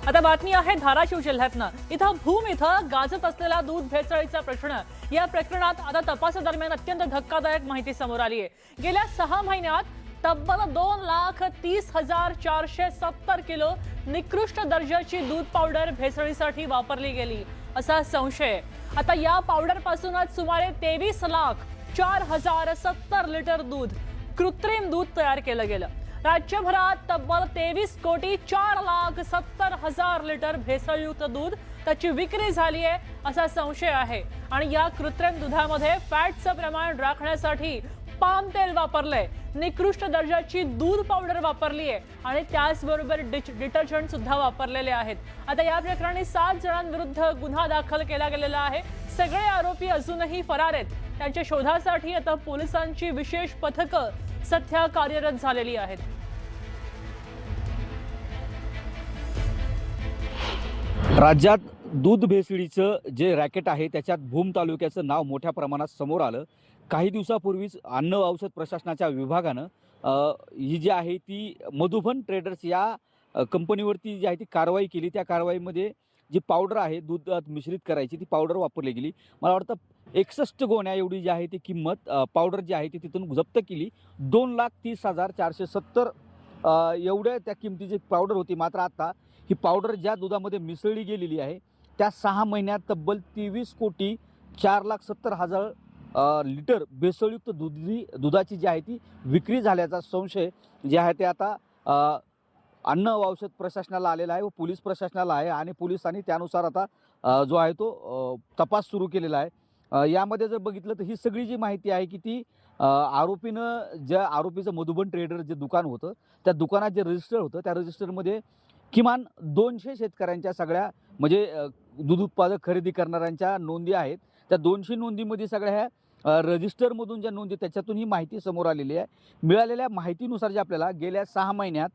आता बातमी आहे धाराशिव जिल्ह्यातनं। इथं भूम इथं गाजत असलेला दूध भेसळीचा प्रश्न, या प्रकरणात आता तपासादरम्यान अत्यंत धक्कादायक माहिती समोर आली आहे। गेल्या 6 महिन्यात तब्बल 2,30,470 किलो निकृष्ट दर्जाची दूध पावडर भेसळीसाठी वापरली गेली असा संशय। आता या पावडर पासूनच सुमारे 23,04,070 लिटर दूध, कृत्रिम दूध तयार केलं गेलं। राज्यभरात तब्बल 23,04,70,000 लिटर भेसळयुक्त दूध त्याची विक्री झाली आहे असा संशय आहे। आणि या कृत्रिम दुधामध्ये फॅटचं प्रमाण राखण्यासाठी पाम तेल वापरलंय, निकृष्ट दर्जाची दूध पावडर वापरली आहे आणि त्याचबरोबर डिटर्जंट सुद्धा वापरलेले आहेत। आता या प्रकरणी 7 जणांविरुद्ध गुन्हा दाखल केला गेलेला आहे। सगळे आरोपी अजूनही फरार आहेत। त्यांच्या शोधासाठी आता पोलिसांची विशेष पथकं सध्या कार्यरत झालेली आहेत। राज्यात दूध भेसळीचं जे रॅकेट आहे त्याच्यात भूम तालुक्याचं नाव मोठ्या प्रमाणात समोर आलं। काही दिवसापूर्वीच अन्न औषध प्रशासनाच्या विभागानं ही जी आहे ती मधुबन ट्रेडर्स या कंपनीवरती जी आहे ती कारवाई केली। त्या कारवाईमध्ये जी पावडर आहे दूधात मिश्रित करायची ती पावडर वापरली गेली। मला वाटतं 61 गोण्या एवढी जी आहे ती किंमत पावडर जी आहे ती तिथून जप्त केली। 2,30,470 एवढ्या त्या किमतीची पावडर होती। मात्र आता ही पावडर ज्या दुधामध्ये मिसळली गेलेली आहे त्या 6 महिन्यात तब्बल 23,04,70,000 लिटर भेसळयुक्त दुधाची जी आहे ती विक्री झाल्याचा संशय जे आहे ते आता अन्न व औषध प्रशासनाला आलेला आहे व पोलीस प्रशासनाला आहे। आणि पोलिसांनी त्यानुसार आता जो आहे तो तपास सुरू केलेला आहे। यामध्ये जर बघितलं तर ही सगळी जी माहिती आहे की ती ज्या आरोपीचं मधुबन ट्रेडर जे दुकान होतं त्या दुकानात जे रजिस्टर होतं त्या रजिस्टरमध्ये किमान 200 शेतकऱ्यांच्या सगळ्या म्हणजे दूध उत्पादक खरेदी करणाऱ्यांच्या नोंदी आहेत। त्या 200 नोंदीमध्ये सगळ्या ह्या रजिस्टरमधून ज्या नोंदी त्याच्यातून ही माहिती समोर आलेली आहे। मिळालेल्या माहितीनुसार जे आपल्याला गेल्या 6 महिन्यात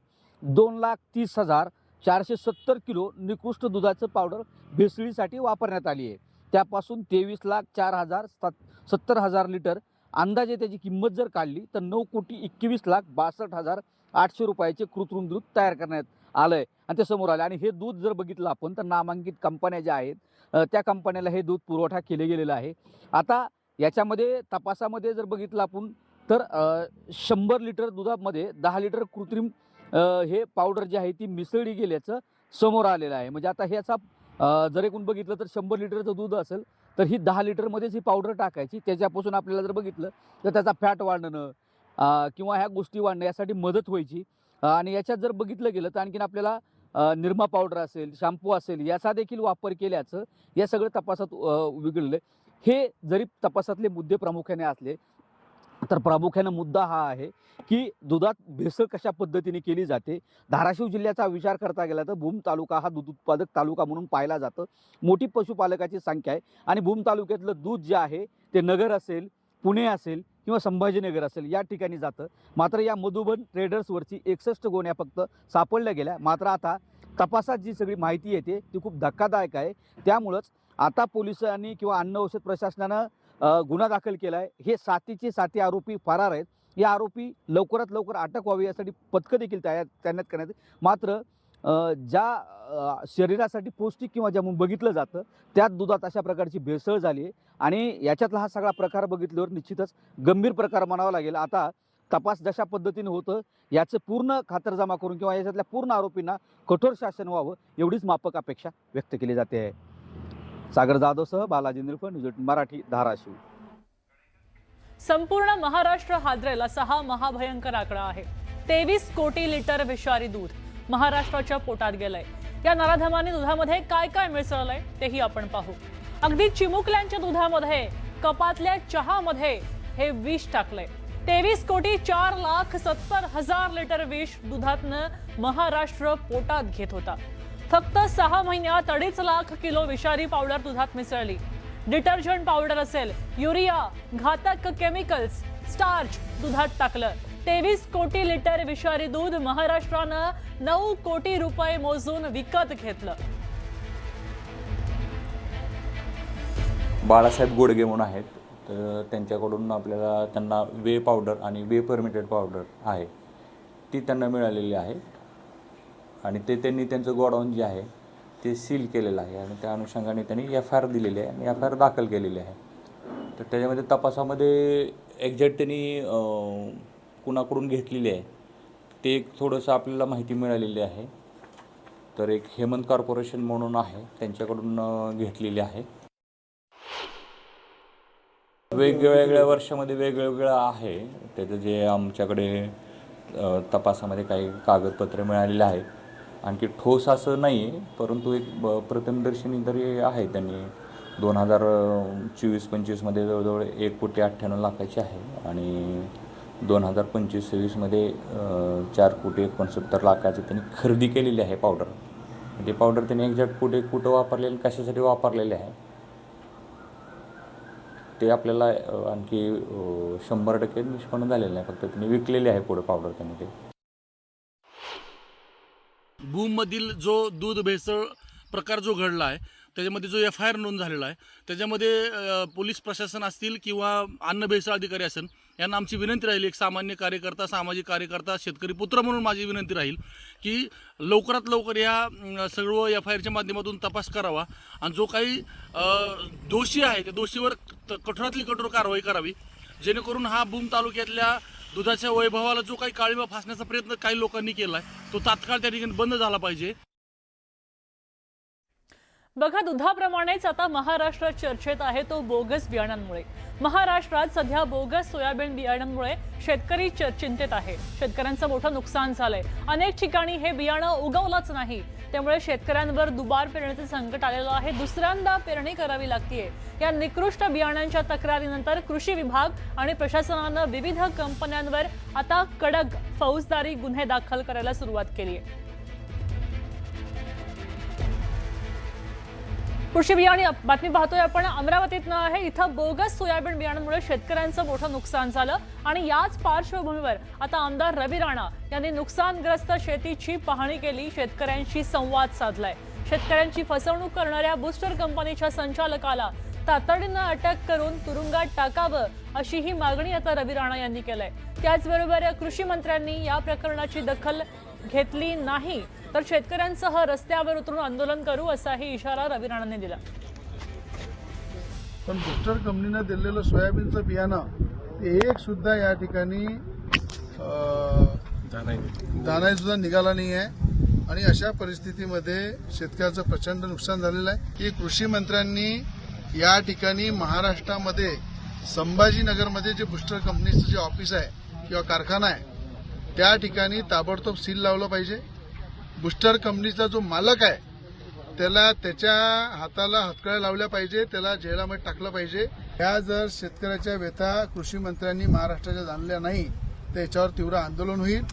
2,30,470 किलो निकृष्ट दुधाचं पावडर भेसळीसाठी वापरण्यात आली आहे। त्यापासून 23,04,70,000 लिटर अंदाजे त्याची किंमत जर काढली तर 9,21,62,800 रुपयाचे कृत्रिम दूध तयार करण्यात आलंय आणि ते समोर आले। आणि हे दूध जर बघितलं आपण तर नामांकित कंपन्या ज्या आहेत त्या कंपन्याला हे दूध पुरवठा केले गेलेला आहे। आता याच्यामध्ये तपासामध्ये जर बघितलं आपण तर 100 लिटर दुधामध्ये 10 लिटर कृत्रिम हे पावडर जी आहे ती मिसळली गेल्याचं समोर आलेलं आहे। म्हणजे आता ह्याचा जर एकूण बघितलं तर 100 लिटरचं दूध असेल तर ही 10 लिटरमध्येच ही पावडर टाकायची। त्याच्यापासून आपल्याला जर बघितलं तर त्याचा फॅट वाढणं किंवा ह्या गोष्टी वाढणं यासाठी मदत व्हायची। आणि याच्यात जर बघितलं गेलं तर आणखीन आपल्याला निरमा पावडर असेल, शॅम्पू असेल याचा देखील वापर केल्याचं या सगळं तपासात उघडलं। हे जरी तपासातले मुद्दे प्रामुख्याने असले तर प्रामुख्याने मुद्दा हा आहे की दुधात भेसळ कशा पद्धतीने केली जाते। धाराशिव जिल्ह्याचा विचार करता गेला तर भूम तालुका हा दूध उत्पादक तालुका म्हणून पाहिला जातो। मोठी पशुपालकाची संख्या आहे आणि भूम तालुक्यातलं दूध जे आहे ते नगर असेल, पुणे असेल किंवा संभाजीनगर असेल या ठिकाणी जातं। मात्र या मधुबन ट्रेडर्सवरची 61 गोण्या फक्त सापडल्या गेल्या। मात्र आता तपासात जी सगळी माहिती येते ती खूप धक्कादायक आहे। त्यामुळंच आता पोलिसांनी किंवा अन्न औषध प्रशासनानं गुन्हा दाखल केला आहे। हे 7चे 7 आरोपी फरार आहेत। या आरोपी लवकरात लवकर अटक व्हावी यासाठी पथकं देखील तैनात करण्यात। मात्र ज्या शरीरासाठी पौष्टिक किंवा ज्या बघितलं जातं त्यात दुधात अशा प्रकारची भेसळ झाली आहे आणि याच्यातला हा सगळा प्रकार बघितल्यावर निश्चितच गंभीर प्रकार म्हणावा लागेल। आता तपास जशा पद्धतीने होतं याचं पूर्ण खातरजमा करून किंवा याच्यातल्या पूर्ण आरोपींना कठोर शासन व्हावं एवढीच माफक अपेक्षा व्यक्त केली जाते आहे। सागर जाधवसह बालाजी निळफळ, न्यूज 18 मराठी, धाराशिव। संपूर्ण महाराष्ट्र हादरेल असा हा महाभयंकर आकडा आहे। 23 कोटी लिटर विषारी दूध महाराष्ट्राच्या पोटात गेलंय। या नराधमानी दुधामध्ये काय काय मिसळलंय तेही आपण पाहू। अगदी चिमुकल्यांच्या दुधामध्ये, कपातल्या चहामध्ये हे विष टाकलंय। 23,04,70,000 लिटर विष दुधातनं महाराष्ट्र पोटात घेत होता। फक्त 6 महिन्यात 2.5 लाख किलो विषारी पावडर दुधात मिसळली। डिटर्जंट पावडर असेल, युरिया, घातक केमिकल्स, स्टार्च दुधात टाकलं। 23 कोटी लिटर विषारी दूध महाराष्ट्रानं 9 कोटी रुपये मोजून विकत घेतलं। बाळासाहेब गोडगे म्हणून आहेत, तर त्यांच्याकडून आपल्याला त्यांना वे पावडर आणि वे परमिटेड पावडर आहे ती त्यांना मिळालेली आहे। आणि ते त्यांनी त्यांचं गोडाऊन जे आहे ते सील केलेलं आहे आणि त्या अनुषंगाने त्यांनी FIR दिलेली आहे आणि FIR दाखल केलेली आहे. तर त्याच्यामध्ये तपासामध्ये एक्झॅक्ट त्यांनी कुणाकडून घेतलेली आहे ते एक थोडंसं आपल्याला माहिती मिळालेली आहे. तर एक हेमंत कॉर्पोरेशन म्हणून आहे त्यांच्याकडून घेतलेली आहे. वेगवेगळ्या वर्षामध्ये वेगवेगळं आहे. त्याचं जे आमच्याकडे तपासामध्ये काही कागदपत्रे मिळालेले आहेत. आणखी ठोस असं नाही आहे, परंतु एक प्रथमदर्शनी तरी आहे. त्यांनी 2024-25मध्ये जवळजवळ 1,98,00,000 आहे आणि 2025-26मध्ये 4,69,00,000 त्यांनी खरेदी केलेली आहे पावडर. ते पावडर त्यांनी एक्झॅक्ट कुठं वापरलेले आणि कशासाठी वापरलेले आहे ते आपल्याला आणखी 100% निष्पन्न झालेलं नाही. फक्त त्यांनी विकलेले आहे पुढे पावडर त्यांनी ते. बूममधील जो दूध भेसळ प्रकार जो घडला आहे त्याच्यामध्ये जो FIR नोंद झालेला आहे त्याच्यामध्ये पोलीस प्रशासन असतील किंवा अन्न भेसळ अधिकारी असेल यांना आमची विनंती राहील, एक सामान्य कार्यकर्ता, सामाजिक कार्यकर्ता, शेतकरी पुत्र म्हणून माझी विनंती राहील की लवकरात लवकर या सर्व FIRच्या माध्यमातून तपास करावा आणि जो काही दोषी आहे त्या दोषीवर कठोरातली कठोर कारवाई करावी, जेणेकरून हा बूम तालुक्यातल्या दुधाच्या वैभवाला जो काही काळिमा फासण्याचा प्रयत्न काही लोकांनी केला आहे तो तात्काळ त्या ठिकाणी बंद झाला पाहिजे. बघा, दुधाप्रमाणेच आता महाराष्ट्र चर्चेत आहे तो बोगस बियाणांमुळे. महाराष्ट्रात सध्या बोगस सोयाबीन बियाणांमुळे शेतकरी चिंतेत आहे. शेतकऱ्यांचं मोठं नुकसान झालंय. अनेक ठिकाणी हे बियाणं उगवलंच नाही, त्यामुळे शेतकऱ्यांवर दुबार पेरणीचं संकट आलेलं आहे. दुसऱ्यांदा पेरणी करावी लागतेय. या निकृष्ट बियाणांच्या तक्रारीनंतर कृषी विभाग आणि प्रशासनानं विविध कंपन्यांवर आता कडक फौजदारी गुन्हे दाखल करायला सुरुवात केली आहे. कृषी बियाणे बातमी पाहतोय आपण अमरावतीतनं आहे. इथं बोगस सोयाबीन बियाणांमुळे शेतकऱ्यांचं मोठं नुकसान झालं आणि याच पार्श्वभूमीवर आता आमदार रवी राणा यांनी नुकसानग्रस्त शेतीची पाहणी केली, शेतकऱ्यांशी संवाद साधलाय. शेतकऱ्यांची फसवणूक करणाऱ्या बूस्टर कंपनीच्या संचालकाला तातडीनं अटक करून तुरुंगात टाकावं अशी ही मागणी आता रवी राणा यांनी केलंय. त्याचबरोबर कृषी मंत्र्यांनी या प्रकरणाची दखल घेतली नाही तर शेतकऱ्यांसह रस्त्यावर उतरून आंदोलन करू असाही इशारा रवी राणांनी दिला. पण बूस्टर कंपनीने दिलेलं सोयाबीनचं बियाणं एक सुद्धा या ठिकाणी दाना सुद्धा निघाला नाही आहे आणि अशा परिस्थितीमध्ये शेतकऱ्याचं प्रचंड नुकसान झालेलं आहे की कृषी मंत्र्यांनी या ठिकाणी महाराष्ट्रामध्ये संभाजीनगरमध्ये जे बूस्टर कंपनीचं जे ऑफिस आहे किंवा कारखाना आहे त्या ठिकाणी ताबडतोब सील लावलं पाहिजे. बूस्टर कंपनीचा जो मालक आहे त्याला त्याच्या हाताला हतकड्या लावल्या पाहिजे, त्याला जेलामध्ये टाकलं पाहिजे. या जर शेतकऱ्याच्या व्यथा कृषी मंत्र्यांनी महाराष्ट्राच्या जाणल्या नाही तर याच्यावर तीव्र आंदोलन होईल.